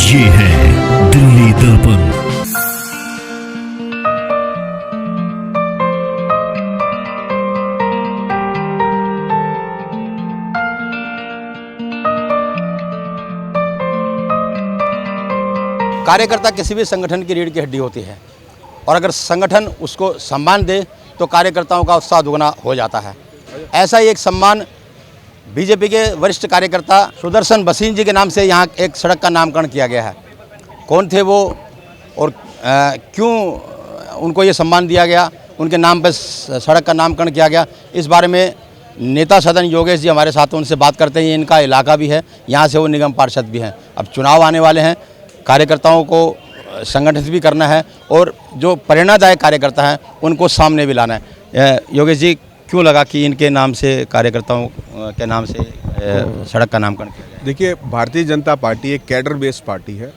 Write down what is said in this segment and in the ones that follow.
ये है दिल्ली दर्पण। कार्यकर्ता किसी भी संगठन की रीढ़ की हड्डी होती है और अगर संगठन उसको सम्मान दे तो कार्यकर्ताओं का उत्साह दुगना हो जाता है। ऐसा ही एक सम्मान बीजेपी के वरिष्ठ कार्यकर्ता सुदर्शन बसीन जी के नाम से यहाँ एक सड़क का नामकरण किया गया है। कौन थे वो और क्यों उनको ये सम्मान दिया गया, उनके नाम पर सड़क का नामकरण किया गया, इस बारे में नेता सदन योगेश जी हमारे साथ, उनसे बात करते हैं। इनका इलाका भी है, यहाँ से वो निगम पार्षद भी हैं। अब चुनाव आने वाले हैं, कार्यकर्ताओं को संगठित भी करना है और जो प्रेरणादायक कार्यकर्ता हैं उनको सामने भी लाना है। योगेश जी, क्यों लगा कि इनके नाम से, कार्यकर्ताओं के नाम से सड़क का नामकरण किया गया? देखिए, भारतीय जनता पार्टी एक कैडर बेस्ड पार्टी है।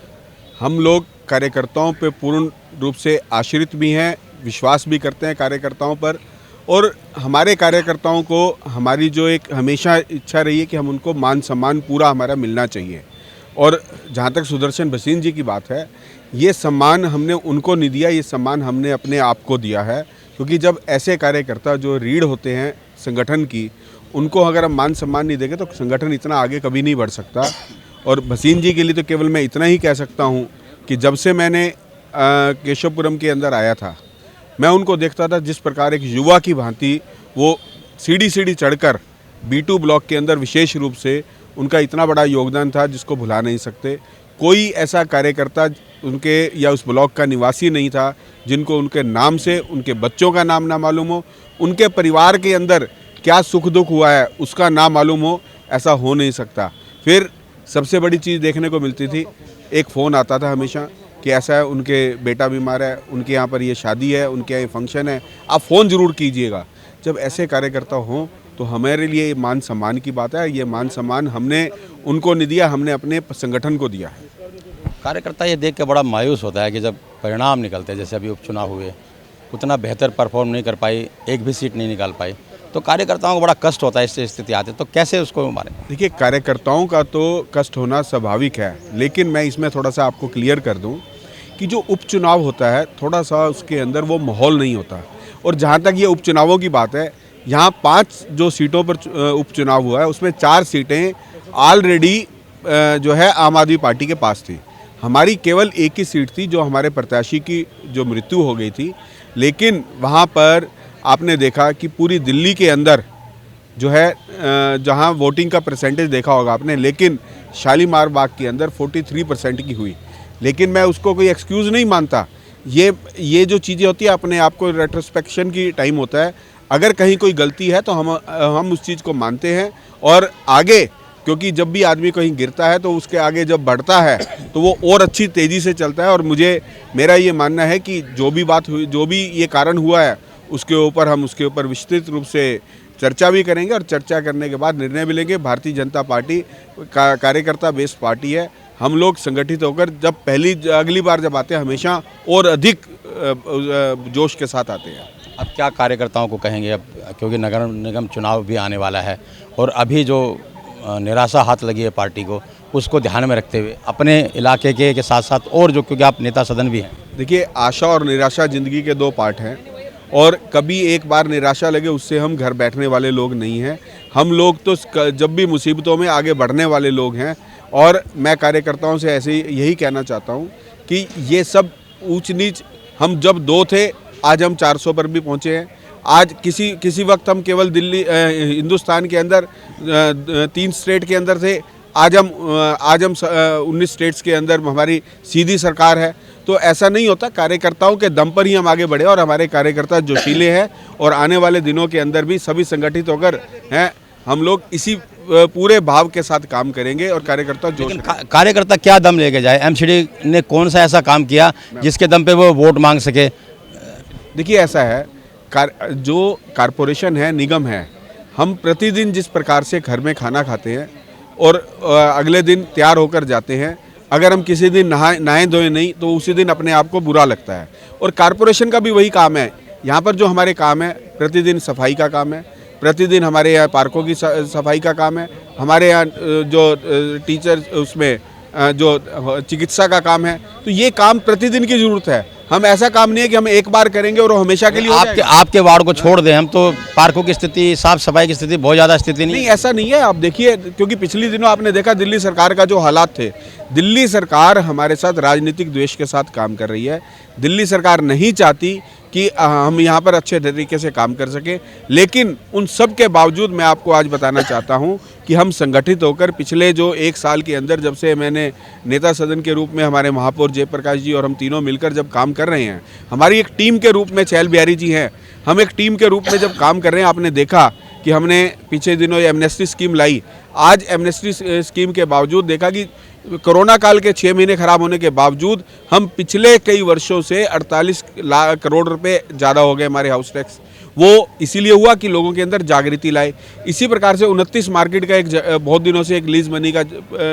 हम लोग कार्यकर्ताओं पे पूर्ण रूप से आश्रित भी हैं, विश्वास भी करते हैं कार्यकर्ताओं पर, और हमारे कार्यकर्ताओं को हमारी जो एक हमेशा इच्छा रही है कि हम उनको मान सम्मान पूरा हमारा मिलना चाहिए। और जहाँ तक सुदर्शन बसीन जी की बात है, ये सम्मान हमने उनको नहीं दिया, ये सम्मान हमने अपने आप को दिया है। क्योंकि जब ऐसे कार्यकर्ता जो रीढ़ होते हैं संगठन की, उनको अगर हम मान सम्मान नहीं देंगे तो संगठन इतना आगे कभी नहीं बढ़ सकता। और बसीन जी के लिए तो केवल मैं इतना ही कह सकता हूँ कि जब से मैंने केशवपुरम के अंदर आया था, मैं उनको देखता था जिस प्रकार एक युवा की भांति वो सीढ़ी चढ़कर B2 ब्लॉक के अंदर विशेष रूप से उनका इतना बड़ा योगदान था जिसको भुला नहीं सकते। कोई ऐसा कार्यकर्ता उनके या उस ब्लॉक का निवासी नहीं था जिनको उनके नाम से उनके बच्चों का नाम ना मालूम हो, उनके परिवार के अंदर क्या सुख दुख हुआ है उसका ना मालूम हो। ऐसा हो नहीं सकता। फिर सबसे बड़ी चीज़ देखने को मिलती थी, एक फ़ोन आता था हमेशा कि ऐसा है, उनके बेटा बीमार है, उनके यहाँ पर ये शादी है, उनके यहाँ ये फंक्शन है, आप फ़ोन ज़रूर कीजिएगा। जब ऐसे कार्यकर्ता हों तो हमारे लिए ये मान सम्मान की बात है। ये मान सम्मान हमने उनको नहीं दिया, हमने अपने संगठन को दिया है। कार्यकर्ता ये देख के बड़ा मायूस होता है कि जब परिणाम निकलते हैं, जैसे अभी उपचुनाव हुए, उतना बेहतर परफॉर्म नहीं कर पाई, एक भी सीट नहीं निकाल पाई, तो कार्यकर्ताओं को बड़ा कष्ट होता है। इससे स्थिति आती है तो कैसे उसको मारें? देखिए, कार्यकर्ताओं का तो कष्ट होना स्वाभाविक है, लेकिन मैं इसमें थोड़ा सा आपको क्लियर कर दूं कि जो उपचुनाव होता है, थोड़ा सा उसके अंदर वो माहौल नहीं होता। और जहाँ तक ये उपचुनावों की बात है, यहाँ 5 जो सीटों पर उपचुनाव हुआ है उसमें 4 सीटें ऑलरेडी जो है आम आदमी पार्टी के पास थी। हमारी केवल एक ही सीट थी जो हमारे प्रत्याशी की जो मृत्यु हो गई थी। लेकिन वहाँ पर आपने देखा कि पूरी दिल्ली के अंदर जो है जहाँ वोटिंग का परसेंटेज देखा होगा आपने, लेकिन शालीमार बाग के अंदर 43% की हुई। लेकिन मैं उसको कोई एक्सक्यूज़ नहीं मानता। ये जो चीज़ें होती है, अपने आप को रेट्रोस्पेक्शन की टाइम होता है। अगर कहीं कोई गलती है तो हम उस चीज़ को मानते हैं और आगे, क्योंकि जब भी आदमी कहीं गिरता है तो उसके आगे जब बढ़ता है तो वो और अच्छी तेज़ी से चलता है। और मेरा ये मानना है कि जो भी बात हुई, जो भी ये कारण हुआ है, हम उसके ऊपर विस्तृत रूप से चर्चा भी करेंगे और चर्चा करने के बाद निर्णय भी लेंगे। भारतीय जनता पार्टी कार्यकर्ता बेस्ड पार्टी है। हम लोग संगठित होकर अगली बार जब आते हैं, हमेशा और अधिक जोश के साथ आते हैं। अब क्या कार्यकर्ताओं को कहेंगे, अब क्योंकि नगर निगम चुनाव भी आने वाला है और अभी जो निराशा हाथ लगी है पार्टी को, उसको ध्यान में रखते हुए अपने इलाके के साथ साथ और जो, क्योंकि आप नेता सदन भी हैं। देखिए, आशा और निराशा ज़िंदगी के 2 पार्ट हैं और कभी एक बार निराशा लगे उससे हम घर बैठने वाले लोग नहीं हैं। हम लोग तो जब भी मुसीबतों में आगे बढ़ने वाले लोग हैं। और मैं कार्यकर्ताओं से ऐसे ही यही कहना चाहता हूं कि ये सब ऊंच नीच, हम जब 2 थे आज हम 400 पर भी पहुंचे हैं। आज किसी वक्त हम केवल दिल्ली हिंदुस्तान के अंदर 3 स्टेट के अंदर थे, आज हम 19 स्टेट्स के अंदर हमारी सीधी सरकार है। तो ऐसा नहीं होता, कार्यकर्ताओं के दम पर ही हम आगे बढ़े और हमारे कार्यकर्ता जोशीले हैं और आने वाले दिनों के अंदर भी सभी संगठित होकर हैं। हम लोग इसी पूरे भाव के साथ काम करेंगे और कार्यकर्ता क्या दम लेके जाए? एमसीडी ने कौन सा ऐसा काम किया जिसके दम पे वो वोट मांग सके? देखिए, ऐसा है, जो कारपोरेशन है, निगम है, हम प्रतिदिन जिस प्रकार से घर में खाना खाते हैं और अगले दिन तैयार होकर जाते हैं, अगर हम किसी दिन नहाए धोए नहीं तो उसी दिन अपने आप को बुरा लगता है। और कारपोरेशन का भी वही काम है। यहाँ पर जो हमारे काम है, प्रतिदिन सफाई का काम है, प्रतिदिन हमारे यहाँ पार्कों की सफाई का काम है, हमारे यहाँ जो टीचर उसमें जो चिकित्सा का काम है, तो ये काम प्रतिदिन की जरूरत है। हम ऐसा काम नहीं है कि हम एक बार करेंगे और वो हमेशा के लिए हो जाएगा। आपके वार्ड को छोड़ दें हम तो पार्कों की स्थिति, साफ सफाई की स्थिति बहुत ज़्यादा स्थिति नहीं नहीं, ऐसा नहीं है। आप देखिए, क्योंकि पिछले दिनों आपने देखा दिल्ली सरकार का जो हालात थे, दिल्ली सरकार हमारे साथ राजनीतिक द्वेष के साथ काम कर रही है। दिल्ली सरकार नहीं चाहती कि हम यहाँ पर अच्छे तरीके से काम कर सकें, लेकिन उन सब के बावजूद मैं आपको आज बताना चाहता हूँ कि हम संगठित होकर पिछले जो 1 साल के अंदर, जब से मैंने नेता सदन के रूप में हमारे महापौर जयप्रकाश जी और हम तीनों मिलकर जब काम कर रहे हैं, हमारी एक टीम के रूप में चहल बिहारी जी हैं, हम एक टीम के रूप में जब काम कर रहे हैं, आपने देखा कि हमने पिछले दिनों ये एमनेस्टी स्कीम लाई। आज एमनेस्टी स्कीम के बावजूद देखा कि कोरोना काल के 6 महीने खराब होने के बावजूद हम पिछले कई वर्षों से 48 लाख करोड़ रुपए ज़्यादा हो गए हमारे हाउस टैक्स। वो इसीलिए हुआ कि लोगों के अंदर जागृति लाए। इसी प्रकार से 29 मार्केट का एक बहुत दिनों से एक लीज मनी का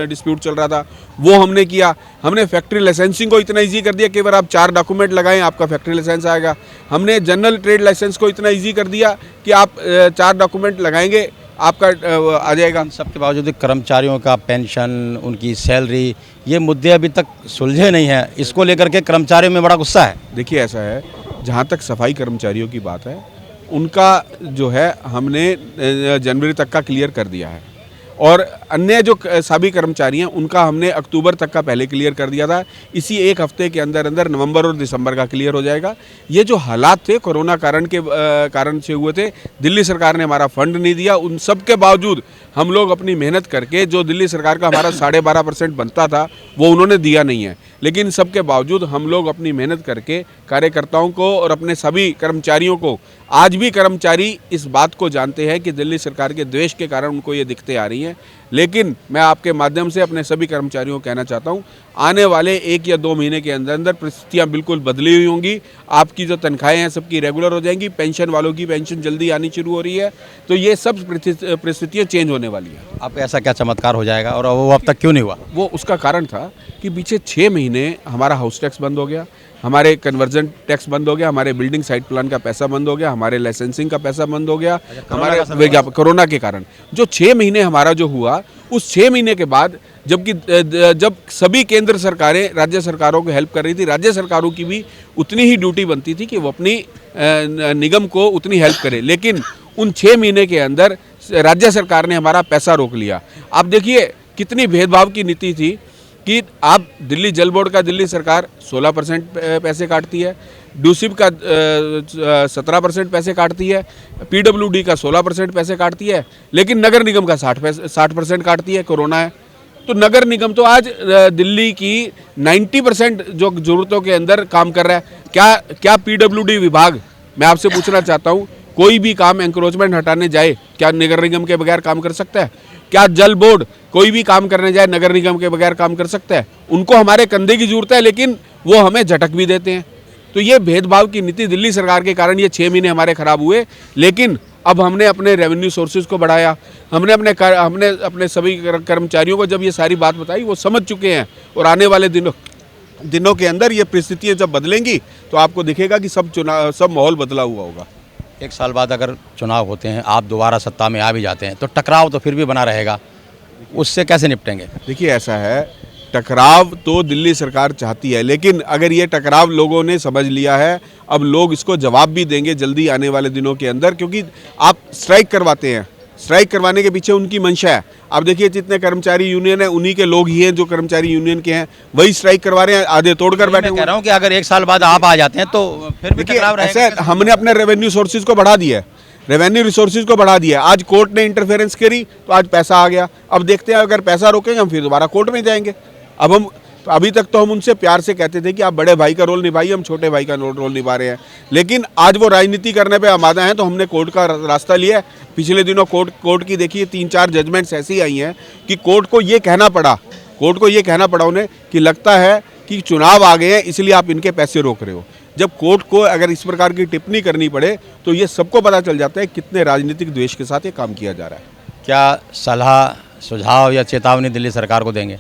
डिस्प्यूट चल रहा था, वो हमने किया। हमने फैक्ट्री लाइसेंसिंग को इतना इजी कर दिया कि अगर आप 4 डॉक्यूमेंट लगाएं आपका फैक्ट्री लाइसेंस आएगा। हमने जनरल ट्रेड लाइसेंस को इतना इजी कर दिया कि आप 4 डॉक्यूमेंट लगाएंगे आपका आ जाएगा। सबके बावजूद कर्मचारियों का पेंशन, उनकी सैलरी, ये मुद्दे अभी तक सुलझे नहीं हैं। इसको लेकर के कर्मचारियों में बड़ा गुस्सा है। देखिए, ऐसा है, जहाँ तक सफाई कर्मचारियों की बात है, उनका जो है हमने जनवरी तक का क्लियर कर दिया है, और अन्य जो सभी कर्मचारी हैं उनका हमने अक्टूबर तक का पहले क्लियर कर दिया था। इसी 1 हफ्ते के अंदर अंदर नवंबर और दिसंबर का क्लियर हो जाएगा। ये जो हालात थे कोरोना कारण से हुए थे, दिल्ली सरकार ने हमारा फंड नहीं दिया, उन सब के बावजूद हम लोग अपनी मेहनत करके, जो दिल्ली सरकार का हमारा 12.5% बनता था वो उन्होंने दिया नहीं है, लेकिन सबके बावजूद हम लोग अपनी मेहनत करके कार्यकर्ताओं को और अपने सभी कर्मचारियों को, आज भी कर्मचारी इस बात को जानते हैं कि दिल्ली सरकार के द्वेष के कारण उनको ये दिक्कतें आ रही हैं। लेकिन मैं आपके माध्यम से अपने सभी कर्मचारियों को कहना चाहता हूँ, आने वाले 1 या 2 महीने के अंदर अंदर परिस्थितियाँ बिल्कुल बदली हुई होंगी। आपकी जो तनख्वाहें हैं सबकी रेगुलर हो जाएंगी, पेंशन वालों की पेंशन जल्दी आनी शुरू हो रही है, तो ये सब परिस्थितियाँ चेंज होने वाली है। अब ऐसा क्या चमत्कार हो जाएगा और वो अब तक क्यों नहीं हुआ? वो उसका कारण था कि पीछे 6 महीने हमारा हाउस टैक्स बंद हो गया, हमारे कन्वर्जन टैक्स बंद हो गया, हमारे बिल्डिंग साइट प्लान का पैसा बंद हो गया, हमारे लाइसेंसिंग का पैसा बंद हो गया, हमारे कोरोना के कारण जो 6 महीने हमारा जो हुआ, उस 6 महीने के बाद जब सभी केंद्र सरकारें राज्य सरकारों को हेल्प कर रही थी, राज्य सरकारों की भी उतनी ही ड्यूटी बनती थी कि वो अपनी निगम को उतनी हेल्प करे, लेकिन उन 6 महीने के अंदर राज्य सरकार ने हमारा पैसा रोक लिया। आप देखिए कितनी भेदभाव की नीति थी कि आप दिल्ली जल बोर्ड का दिल्ली सरकार 16% पैसे काटती है, डूसिब का 17% पैसे काटती है, पीडब्ल्यूडी का 16% पैसे काटती है, लेकिन नगर निगम का 60% काटती है। कोरोना है तो नगर निगम तो आज दिल्ली की 90% जो जरूरतों के अंदर काम कर रहा है। क्या पीडब्ल्यूडी विभाग, मैं आपसे पूछना चाहता हूँ, कोई भी काम एंक्रोचमेंट हटाने जाए क्या नगर निगम के बगैर काम कर सकता है? क्या जल बोर्ड कोई भी काम करने जाए नगर निगम के बगैर काम कर सकता है? उनको हमारे कंधे की जरूरत है, लेकिन वो हमें झटक भी देते हैं। तो ये भेदभाव की नीति दिल्ली सरकार के कारण ये 6 महीने हमारे खराब हुए, लेकिन अब हमने अपने रेवेन्यू सोर्सेज को बढ़ाया, हमने अपने सभी कर्मचारियों को जब ये सारी बात बताई, वो समझ चुके हैं, और आने वाले दिनों के अंदर ये परिस्थितियाँ जब बदलेंगी तो आपको दिखेगा कि सब माहौल बदला हुआ होगा। 1 साल बाद अगर चुनाव होते हैं, आप दोबारा सत्ता में आ भी जाते हैं, तो टकराव तो फिर भी बना रहेगा, उससे कैसे निपटेंगे? देखिए, ऐसा है, टकराव तो दिल्ली सरकार चाहती है, लेकिन अगर ये टकराव लोगों ने समझ लिया है, अब लोग इसको जवाब भी देंगे जल्दी आने वाले दिनों के अंदर, क्योंकि आप स्ट्राइक करवाते हैं, स्ट्राइक करवाने के पीछे उनकी मंशा है। आप देखिए जितने कर्मचारी यूनियन है, उन्हीं के लोग ही हैं जो कर्मचारी यूनियन के हैं, वही स्ट्राइक करवा रहे हैं, आधे तोड़कर बैठे। मैं कह रहा हूँ कि अगर 1 साल बाद आप आ जाते हैं तो फिर भी टकराव रहेगा। ऐसा हमने अपने रेवेन्यू सोर्सेज को बढ़ा दिया है, रेवेन्यू रिसोर्सेज को बढ़ा दिया। आज कोर्ट ने इंटरफेरेंस करी तो आज पैसा आ गया। अब देखते हैं, अगर पैसा रोकेंगे हम फिर दोबारा कोर्ट में जाएंगे। अभी तक तो हम उनसे प्यार से कहते थे कि आप बड़े भाई का रोल निभाइए, हम छोटे भाई का रोल निभा रहे हैं, लेकिन आज वो राजनीति करने पे आमादा हैं, तो हमने कोर्ट का रास्ता लिया। पिछले दिनों कोर्ट की देखिए 3-4 जजमेंट्स ऐसी आई हैं कि कोर्ट को ये कहना पड़ा उन्हें कि लगता है कि चुनाव आ गए हैं इसलिए आप इनके पैसे रोक रहे हो। जब कोर्ट को अगर इस प्रकार की टिप्पणी करनी पड़े तो ये सबको पता चल जाता है कितने राजनीतिक द्वेष के साथ ये काम किया जा रहा है। क्या सलाह, सुझाव या चेतावनी दिल्ली सरकार को देंगे?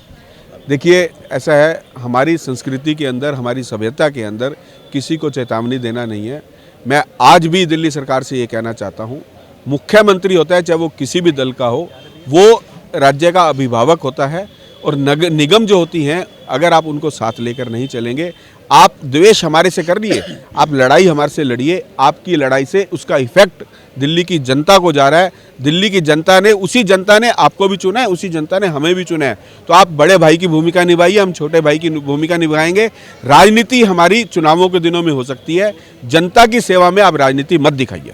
देखिए, ऐसा है, हमारी संस्कृति के अंदर, हमारी सभ्यता के अंदर किसी को चेतावनी देना नहीं है। मैं आज भी दिल्ली सरकार से ये कहना चाहता हूँ, मुख्यमंत्री होता है चाहे वो किसी भी दल का हो, वो राज्य का अभिभावक होता है, और निगम जो होती हैं, अगर आप उनको साथ लेकर नहीं चलेंगे, आप द्वेष हमारे से कर लिए, आप लड़ाई हमारे से लड़िए, आपकी लड़ाई से उसका इफेक्ट दिल्ली की जनता को जा रहा है। दिल्ली की जनता ने, उसी जनता ने आपको भी चुना है, उसी जनता ने हमें भी चुना है। तो आप बड़े भाई की भूमिका निभाइए, हम छोटे भाई की भूमिका निभाएंगे। राजनीति हमारी चुनावों के दिनों में हो सकती है, जनता की सेवा में आप राजनीति मत दिखाइए।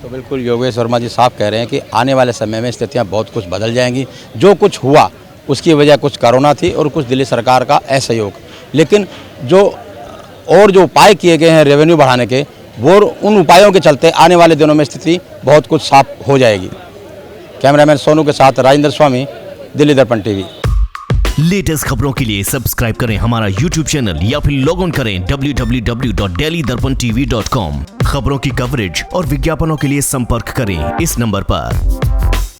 तो बिल्कुल योगेश वर्मा जी साफ कह रहे हैं कि आने वाले समय में स्थितियां बहुत कुछ बदल जाएंगी। जो कुछ हुआ उसकी वजह कुछ कोरोना थी और कुछ दिल्ली सरकार का असहयोग, लेकिन जो उपाय किए गए हैं रेवेन्यू बढ़ाने के, वो उन उपायों के चलते आने वाले दिनों में स्थिति बहुत कुछ साफ हो जाएगी। कैमरामैन सोनू के साथ राजेंद्र स्वामी, दिल्ली दर्पण टीवी। लेटेस्ट खबरों के लिए सब्सक्राइब करें हमारा YouTube चैनल या फिर लॉग ऑन करें www.delhidarpantv.com। खबरों की कवरेज और विज्ञापनों के लिए संपर्क करें इस नंबर पर।